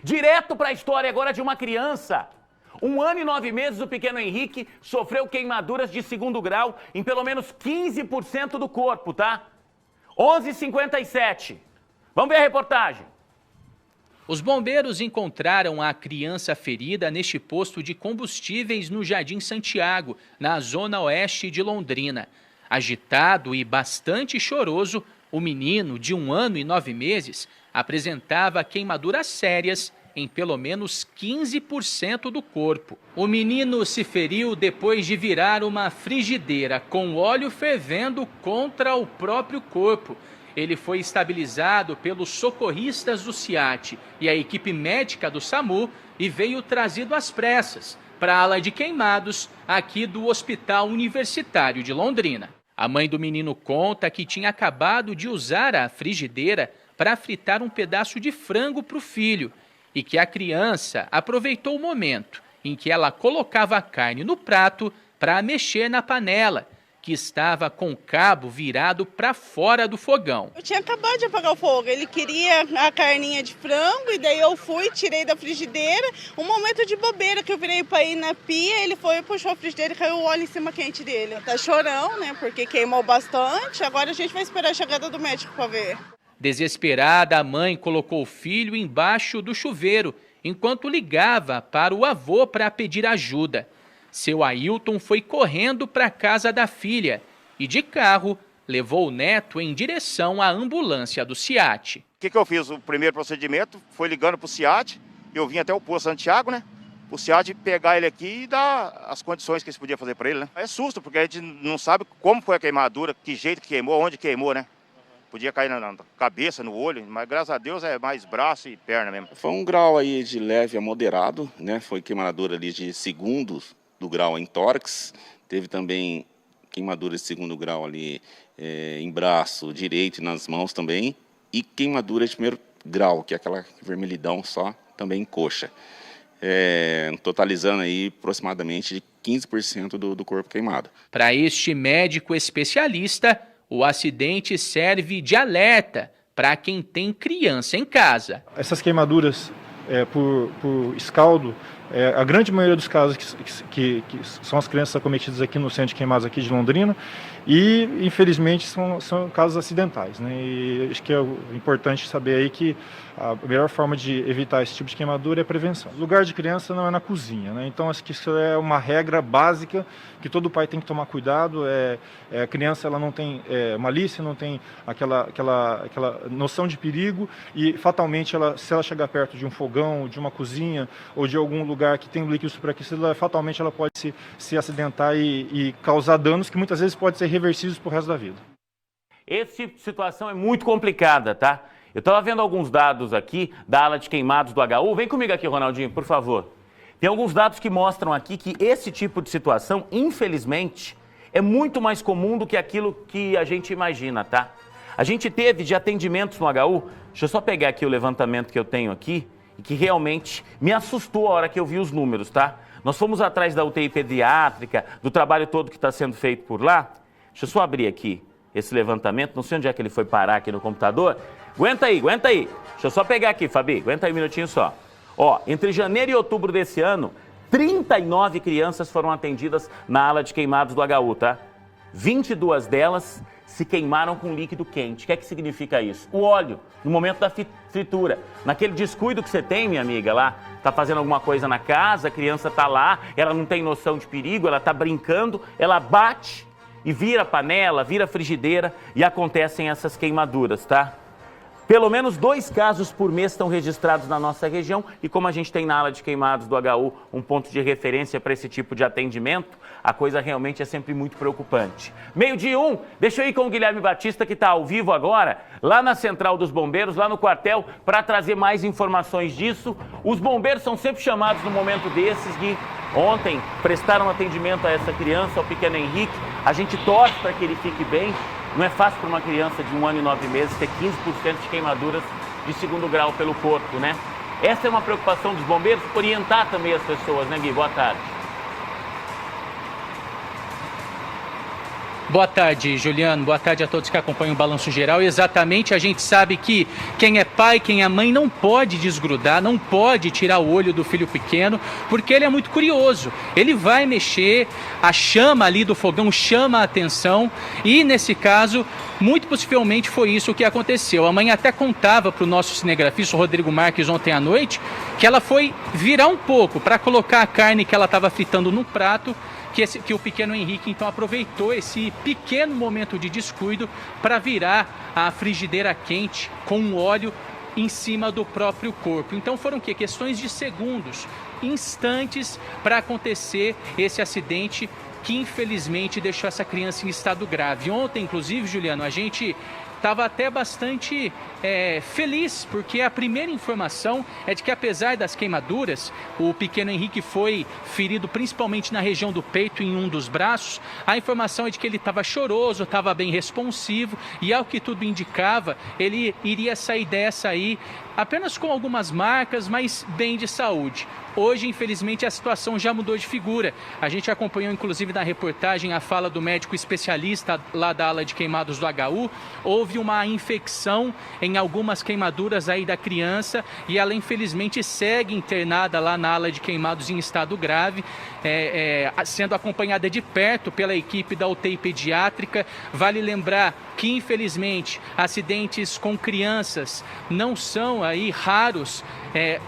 Direto para a história agora de uma criança. 1 ano e 9 meses, o pequeno Henrique sofreu queimaduras de 2º grau em pelo menos 15% do corpo, tá? 11h57. Vamos ver a reportagem. Os bombeiros encontraram a criança ferida neste posto de combustíveis no Jardim Santiago, na zona oeste de Londrina. Agitado e bastante choroso, o menino, de 1 ano e 9 meses, apresentava queimaduras sérias em pelo menos 15% do corpo. O menino se feriu depois de virar uma frigideira com óleo fervendo contra o próprio corpo. Ele foi estabilizado pelos socorristas do SIAT e a equipe médica do SAMU e veio trazido às pressas para a ala de queimados aqui do Hospital Universitário de Londrina. A mãe do menino conta que tinha acabado de usar a frigideira para fritar um pedaço de frango para o filho e que a criança aproveitou o momento em que ela colocava a carne no prato para mexer na panela, que estava com o cabo virado para fora do fogão. Eu tinha acabado de apagar o fogo, ele queria a carninha de frango e daí eu fui, tirei da frigideira. Um momento de bobeira que eu virei para ir na pia, ele foi, puxou a frigideira e caiu o óleo em cima quente dele. Tá chorão, né, porque queimou bastante, agora a gente vai esperar a chegada do médico para ver. Desesperada, a mãe colocou o filho embaixo do chuveiro, enquanto ligava para o avô para pedir ajuda. Seu Ailton foi correndo para a casa da filha e, de carro, levou o neto em direção à ambulância do SIAT. O que eu fiz? O primeiro procedimento foi ligando para o SIAT, eu vim até o posto Santiago, né? O SIAT pegar ele aqui e dar as condições que eles podiam fazer para ele, né? É susto, porque a gente não sabe como foi a queimadura, que jeito que queimou, onde queimou, né? Podia cair na cabeça, no olho, mas graças a Deus é mais braço e perna mesmo. Foi um grau aí de leve a moderado, né? Foi queimadura ali de 2º do grau em tórax. Teve também queimadura de 2º grau ali em braço direito e nas mãos também. E queimadura de 1º grau, que é aquela vermelhidão só, também em coxa. Totalizando aí aproximadamente de 15% do corpo queimado. Para este médico especialista, o acidente serve de alerta para quem tem criança em casa. Essas queimaduras por escaldo, a grande maioria dos casos que são as crianças acometidas aqui no centro de queimados aqui de Londrina, e infelizmente são casos acidentais, né? E acho que é importante saber aí que a melhor forma de evitar esse tipo de queimadura é a prevenção. O lugar de criança não é na cozinha, né? Então acho que isso é uma regra básica que todo pai tem que tomar cuidado. A criança ela não tem malícia, não tem aquela noção de perigo, e fatalmente se ela chegar perto de um fogão, de uma cozinha ou de algum lugar que tem um líquido superaquecido, fatalmente ela pode se acidentar e causar danos que muitas vezes podem ser reversíveis para o resto da vida. Esse tipo de situação é muito complicada, tá? Eu estava vendo alguns dados aqui da ala de queimados do HU. Vem comigo aqui, Ronaldinho, por favor. Tem alguns dados que mostram aqui que esse tipo de situação, infelizmente, é muito mais comum do que aquilo que a gente imagina, tá? A gente teve de atendimentos no HU, deixa eu só pegar aqui o levantamento que eu tenho aqui, e que realmente me assustou a hora que eu vi os números, tá? Nós fomos atrás da UTI pediátrica, do trabalho todo que está sendo feito por lá. Deixa eu só abrir aqui esse levantamento, não sei onde é que ele foi parar aqui no computador. Aguenta aí. Deixa eu só pegar aqui, Fabi, aguenta aí um minutinho só. Ó, entre janeiro e outubro desse ano, 39 crianças foram atendidas na ala de queimados do HU, tá? 22 delas se queimaram com líquido quente. O que é que significa isso? O óleo, no momento da fritura. Naquele descuido que você tem, minha amiga, lá, tá fazendo alguma coisa na casa, a criança tá lá, ela não tem noção de perigo, ela tá brincando, ela bate e vira panela, vira frigideira e acontecem essas queimaduras, tá? Pelo menos 2 casos por mês estão registrados na nossa região e como a gente tem na ala de queimados do HU um ponto de referência para esse tipo de atendimento, a coisa realmente é sempre muito preocupante. 12:01, deixa eu ir com o Guilherme Batista, que está ao vivo agora, lá na Central dos Bombeiros, lá no quartel, para trazer mais informações disso. Os bombeiros são sempre chamados no momento desses, Gui. Ontem prestaram atendimento a essa criança, ao pequeno Henrique. A gente torce para que ele fique bem. Não é fácil para uma criança de 1 ano e 9 meses ter 15% de queimaduras de 2º grau pelo corpo, né? Essa é uma preocupação dos bombeiros, orientar também as pessoas, né, Gui? Boa tarde. Boa tarde, Juliano. Boa tarde a todos que acompanham o Balanço Geral. Exatamente, a gente sabe que quem é pai, quem é mãe não pode desgrudar, não pode tirar o olho do filho pequeno, porque ele é muito curioso. Ele vai mexer, a chama ali do fogão chama a atenção e, nesse caso, muito possivelmente foi isso que aconteceu. A mãe até contava para o nosso cinegrafista, o Rodrigo Marques, ontem à noite, que ela foi virar um pouco para colocar a carne que ela estava fritando no prato, que o pequeno Henrique então aproveitou esse pequeno momento de descuido para virar a frigideira quente com óleo em cima do próprio corpo. Então foram o quê? Questões de segundos, instantes para acontecer esse acidente que infelizmente deixou essa criança em estado grave. Ontem, inclusive, Juliano, a gente estava até bastante feliz, porque a primeira informação é de que, apesar das queimaduras, o pequeno Henrique foi ferido principalmente na região do peito, em um dos braços. A informação é de que ele estava choroso, estava bem responsivo e, ao que tudo indicava, ele iria sair dessa aí apenas com algumas marcas, mas bem de saúde. Hoje, infelizmente, a situação já mudou de figura. A gente acompanhou, inclusive, na reportagem a fala do médico especialista lá da ala de queimados do HU. Houve uma infecção em algumas queimaduras aí da criança e ela, infelizmente, segue internada lá na ala de queimados em estado grave, sendo acompanhada de perto pela equipe da UTI pediátrica. Vale lembrar que, infelizmente, acidentes com crianças não são aí raros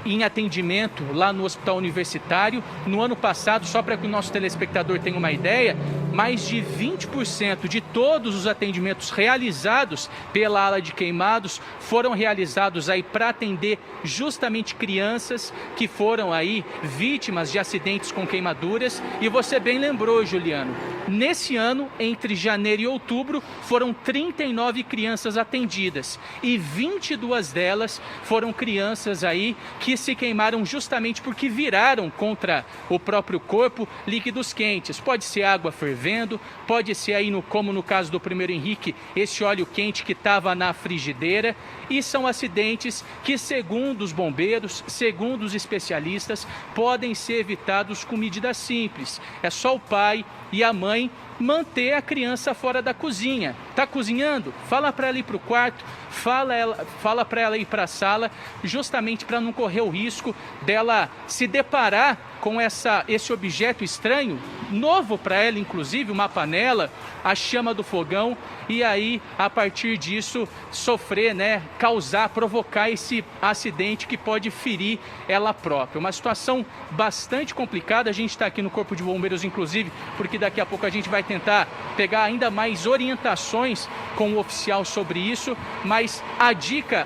em atendimento lá no Hospital Universitário. No ano passado, só para que o nosso telespectador tenha uma ideia, mais de 20% de todos os atendimentos realizados pela ala de queimados foram realizados aí para atender justamente crianças que foram aí vítimas de acidentes com queimaduras. E você bem lembrou, Juliano, nesse ano, entre janeiro e outubro, foram 39 crianças atendidas e 22 delas foram crianças aí que se queimaram justamente porque viraram contra o próprio corpo líquidos quentes. Pode ser água fervendo, pode ser aí, como no caso do primeiro Henrique, esse óleo quente que estava na frigideira. E são acidentes que, segundo os bombeiros, segundo os especialistas, podem ser evitados com medidas simples. É só o pai e a mãe manter a criança fora da cozinha. Tá cozinhando? Fala para ela ir para o quarto, fala para ela ir para a sala, justamente para não correr o risco dela se deparar com esse objeto estranho, novo para ela, inclusive, uma panela, a chama do fogão, e aí, a partir disso, sofrer, provocar esse acidente que pode ferir ela própria. Uma situação bastante complicada. A gente está aqui no Corpo de Bombeiros, inclusive, porque daqui a pouco a gente vai tentar pegar ainda mais orientações com o oficial sobre isso, mas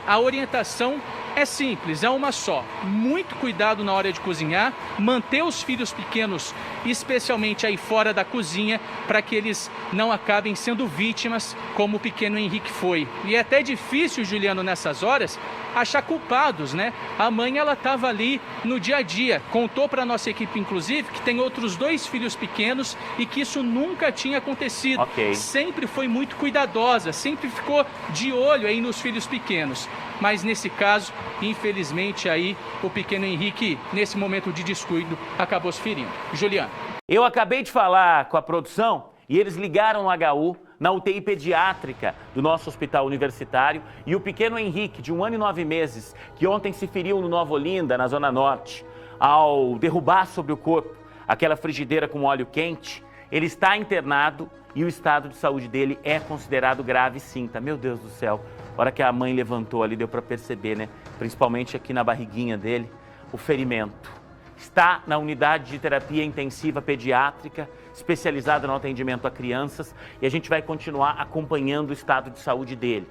a orientação é simples, é uma só. Muito cuidado na hora de cozinhar, manter os filhos pequenos, especialmente aí fora da cozinha, para que eles não acabem sendo vítimas como o pequeno Henrique foi. E é até difícil, Juliano, nessas horas, achar culpados, né? A mãe, ela estava ali no dia a dia, contou para a nossa equipe, inclusive, que tem outros 2 filhos pequenos e que isso nunca tinha acontecido. Okay. Sempre foi muito cuidadosa, sempre ficou de olho aí nos filhos pequenos. Mas nesse caso, infelizmente, aí o pequeno Henrique, nesse momento de descuido, acabou se ferindo. Juliano. Eu acabei de falar com a produção e eles ligaram no HU, na UTI pediátrica do nosso hospital universitário, e o pequeno Henrique, de 1 ano e 9 meses, que ontem se feriu no Nova Olinda, na Zona Norte, ao derrubar sobre o corpo aquela frigideira com óleo quente, ele está internado e o estado de saúde dele é considerado grave, sim, tá? Meu Deus do céu, a hora que a mãe levantou ali, deu para perceber, né? Principalmente aqui na barriguinha dele, o ferimento. Está na unidade de terapia intensiva pediátrica, especializada no atendimento a crianças, e a gente vai continuar acompanhando o estado de saúde dele.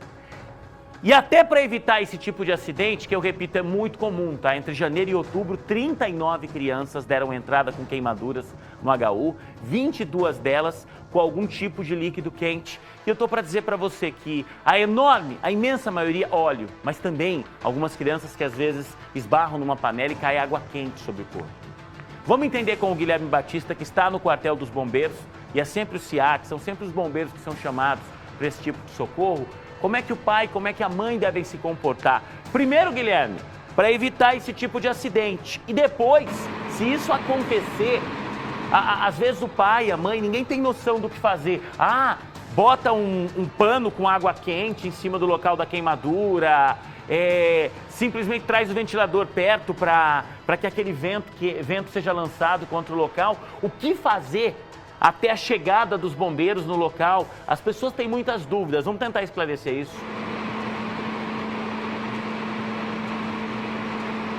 E até para evitar esse tipo de acidente, que eu repito, é muito comum, tá? Entre janeiro e outubro, 39 crianças deram entrada com queimaduras no HU, 22 delas com algum tipo de líquido quente. E eu estou para dizer para você que a imensa maioria, óleo, mas também algumas crianças que às vezes esbarram numa panela e cai água quente sobre o corpo. Vamos entender com o Guilherme Batista, que está no quartel dos bombeiros, e é sempre o SIAC, são sempre os bombeiros que são chamados para esse tipo de socorro. Como é que o pai, como é que a mãe devem se comportar? Primeiro, Guilherme, para evitar esse tipo de acidente. E depois, se isso acontecer, às vezes o pai, a mãe, ninguém tem noção do que fazer. bota um pano com água quente em cima do local da queimadura, simplesmente traz o ventilador perto para que aquele vento seja lançado contra o local. O que fazer até a chegada dos bombeiros no local? As pessoas têm muitas dúvidas, vamos tentar esclarecer isso.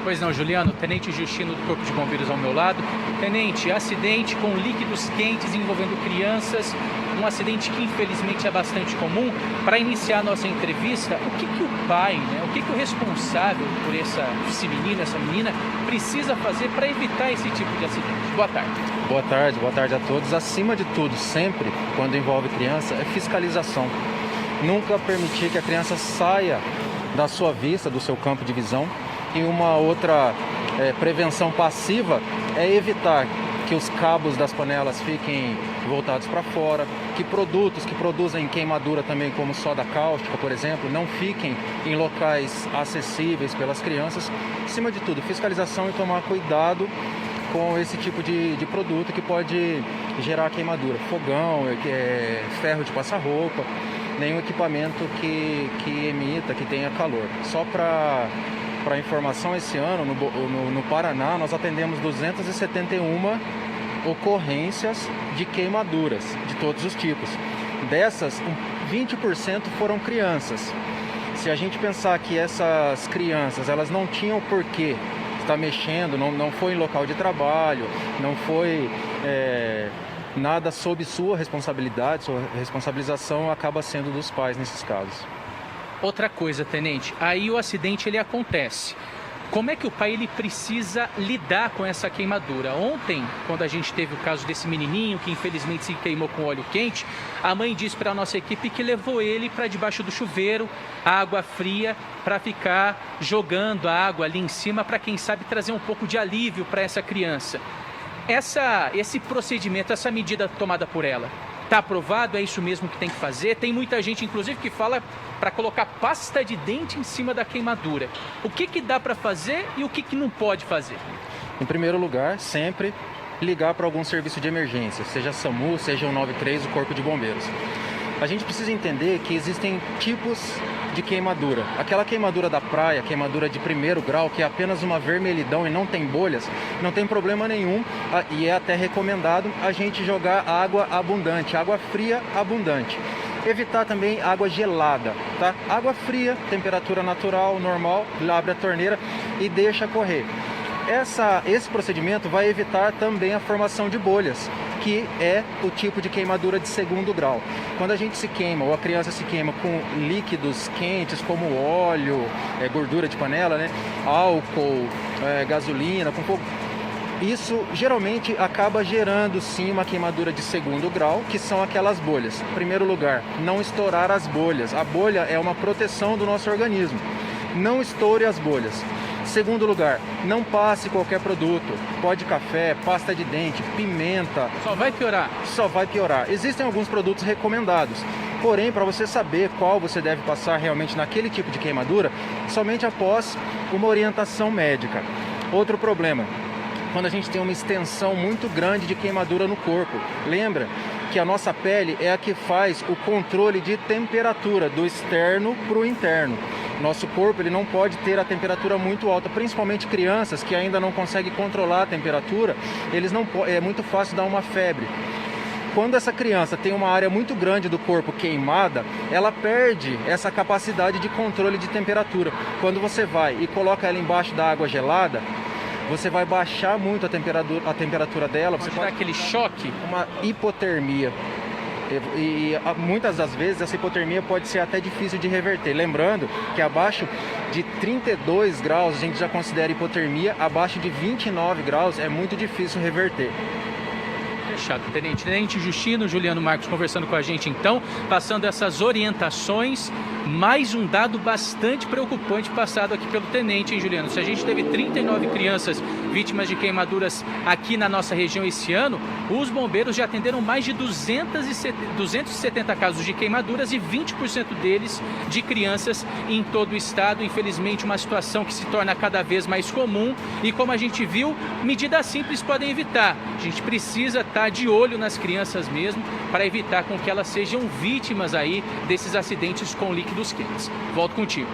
Pois não, Juliano, Tenente Justino do Corpo de Bombeiros ao meu lado. Tenente, acidente com líquidos quentes envolvendo crianças, um acidente que infelizmente é bastante comum. Para iniciar a nossa entrevista, o que o pai, o que o responsável por esse menino, essa menina, precisa fazer para evitar esse tipo de acidente? Boa tarde. Boa tarde a todos. Acima de tudo, sempre, quando envolve criança, é fiscalização. Nunca permitir que a criança saia da sua vista, do seu campo de visão. E uma outra prevenção passiva é evitar que os cabos das panelas fiquem voltados para fora, que produtos que produzem queimadura também, como soda cáustica, por exemplo, não fiquem em locais acessíveis pelas crianças. Acima de tudo, fiscalização e tomar cuidado com esse tipo de produto que pode gerar queimadura. Fogão, ferro de passar roupa, nenhum equipamento que emita, que tenha calor. Só para informação, esse ano, no Paraná, nós atendemos 271 ocorrências de queimaduras, de todos os tipos. Dessas, 20% foram crianças. Se a gente pensar que essas crianças, elas não tinham porquê estar mexendo, não foi em local de trabalho, não foi nada sob sua responsabilidade, sua responsabilização acaba sendo dos pais nesses casos. Outra coisa, Tenente, aí o acidente ele acontece. Como é que o pai ele precisa lidar com essa queimadura? Ontem, quando a gente teve o caso desse menininho que infelizmente se queimou com óleo quente, a mãe disse para a nossa equipe que levou ele para debaixo do chuveiro, água fria, para ficar jogando a água ali em cima, para quem sabe trazer um pouco de alívio para essa criança. Esse procedimento, essa medida tomada por ela, está aprovado? É isso mesmo que tem que fazer? Tem muita gente, inclusive, que fala para colocar pasta de dente em cima da queimadura. O que dá para fazer e o que não pode fazer? Em primeiro lugar, sempre ligar para algum serviço de emergência, seja SAMU, seja o 193, o Corpo de Bombeiros. A gente precisa entender que existem tipos de queimadura. Aquela queimadura da praia, queimadura de primeiro grau, que é apenas uma vermelhidão e não tem bolhas, não tem problema nenhum e é até recomendado a gente jogar água abundante, água fria abundante. Evitar também água gelada, tá? Água fria, temperatura natural, normal, abre a torneira e deixa correr. Esse procedimento vai evitar também a formação de bolhas, que é o tipo de queimadura de segundo grau. Quando a gente se queima, ou a criança se queima com líquidos quentes, como óleo, gordura de panela, álcool, gasolina, com fogo, isso geralmente acaba gerando sim uma queimadura de segundo grau, que são aquelas bolhas. Em primeiro lugar, não estourar as bolhas. A bolha é uma proteção do nosso organismo. Não estoure as bolhas. Segundo lugar, não passe qualquer produto, pó de café, pasta de dente, pimenta. Só vai piorar? Só vai piorar. Existem alguns produtos recomendados, porém, para você saber qual você deve passar realmente naquele tipo de queimadura, somente após uma orientação médica. Outro problema, quando a gente tem uma extensão muito grande de queimadura no corpo. Lembra que a nossa pele é a que faz o controle de temperatura do externo para o interno. Nosso corpo ele não pode ter a temperatura muito alta, principalmente crianças que ainda não conseguem controlar a temperatura, é muito fácil dar uma febre. Quando essa criança tem uma área muito grande do corpo queimada, ela perde essa capacidade de controle de temperatura. Quando você vai e coloca ela embaixo da água gelada, você vai baixar muito a temperatura dela. Você pode dar aquele choque? Uma hipotermia. E muitas das vezes essa hipotermia pode ser até difícil de reverter. Lembrando que abaixo de 32 graus a gente já considera hipotermia, abaixo de 29 graus é muito difícil reverter. Fechado. Tenente Justino, Juliano Marcos conversando com a gente então, passando essas orientações. Mais um dado bastante preocupante passado aqui pelo Tenente, hein, Juliano? Se a gente teve 39 crianças vítimas de queimaduras aqui na nossa região esse ano, os bombeiros já atenderam mais de 270 casos de queimaduras e 20% deles de crianças em todo o estado. Infelizmente, uma situação que se torna cada vez mais comum e, como a gente viu, medidas simples podem evitar. A gente precisa estar de olho nas crianças mesmo para evitar com que elas sejam vítimas aí desses acidentes com líquidos quentes. Volto contigo.